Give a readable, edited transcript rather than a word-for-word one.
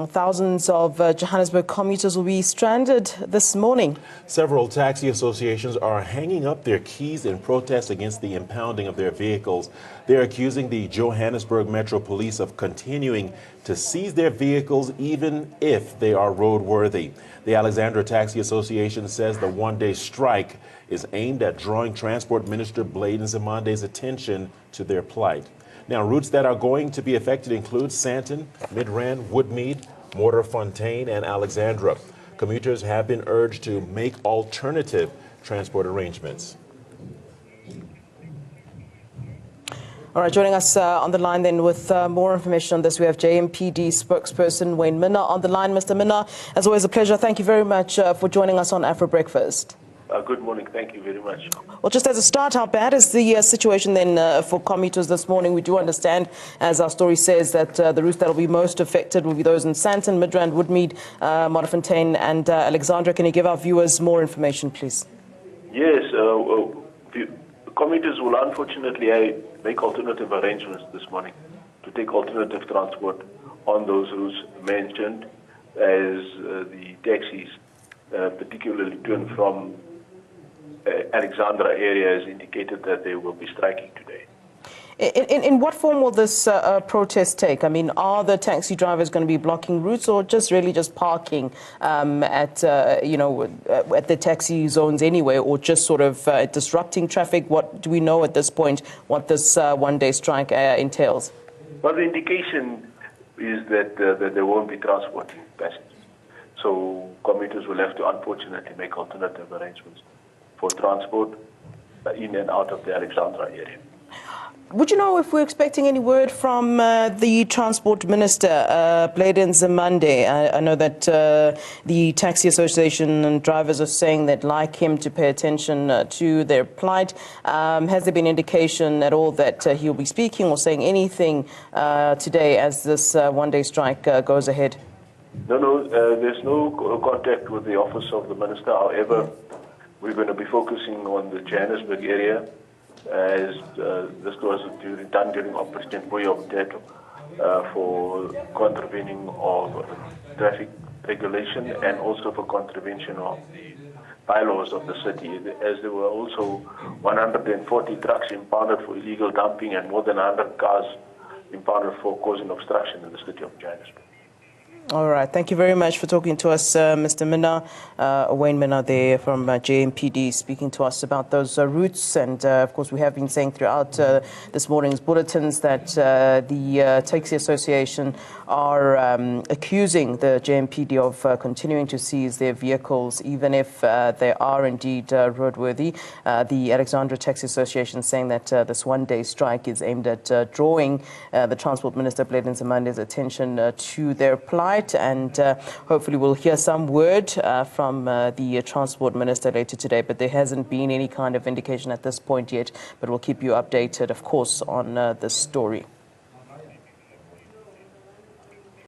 Thousands of Johannesburg commuters will be stranded this morning. Several taxi associations are hanging up their keys in protest against the impounding of their vehicles. They're accusing the Johannesburg Metro Police of continuing to seize their vehicles even if they are roadworthy. The Alexandra Taxi Association says the one-day strike is aimed at drawing Transport Minister Blade Nzimande's attention to their plight. Now, routes that are going to be affected include Sandton, Midrand, Woodmead, Fontaine, and Alexandra. Commuters have been urged to make alternative transport arrangements. All right, joining us on the line then with more information on this, we have JMPD spokesperson Wayne Minna on the line. Mr. Minna, as always, a pleasure. Thank you very much for joining us on Afro Breakfast. Good morning. Thank you very much. Well, just as a start, how bad is the situation then for commuters this morning? We do understand, as our story says, that the routes that will be most affected will be those in Sandton, Midrand, Woodmead, Fontaine, and Alexandra. Can you give our viewers more information, please? Yes. Commuters will unfortunately make alternative arrangements this morning to take alternative transport on those routes mentioned, as the taxis, particularly to and from Alexandra area, has indicated that they will be striking today. In what form will this protest take? I mean, are the taxi drivers going to be blocking routes, or just parking at the taxi zones anyway, or just sort of disrupting traffic? What do we know at this point what this one-day strike entails? Well, the indication is that they won't be transporting passengers. So commuters will have to unfortunately make alternative arrangements for transport in and out of the Alexandra area. Would you know if we're expecting any word from the Transport Minister, Blade Nzimande? I know that the Taxi Association and drivers are saying they'd like him to pay attention to their plight. Has there been indication at all that he'll be speaking or saying anything today as this one-day strike goes ahead? No, there's no contact with the office of the Minister. However, we're going to be focusing on the Johannesburg area, as this was done during Operation Boyo for contravening of traffic regulation and also for contravention of the bylaws of the city, as there were also 140 trucks impounded for illegal dumping and more than 100 cars impounded for causing obstruction in the city of Johannesburg. All right. Thank you very much for talking to us, Mr. Minna. Wayne Minna there from JMPD speaking to us about those routes. And, of course, we have been saying throughout this morning's bulletins that the Taxi Association are accusing the JMPD of continuing to seize their vehicles, even if they are indeed roadworthy. The Alexandra Taxi Association saying that this one-day strike is aimed at drawing the Transport Minister, Blade Nzimande's attention to their plight. And hopefully we'll hear some word from the Transport Minister later today, but there hasn't been any kind of indication at this point yet, but we'll keep you updated, of course, on this story.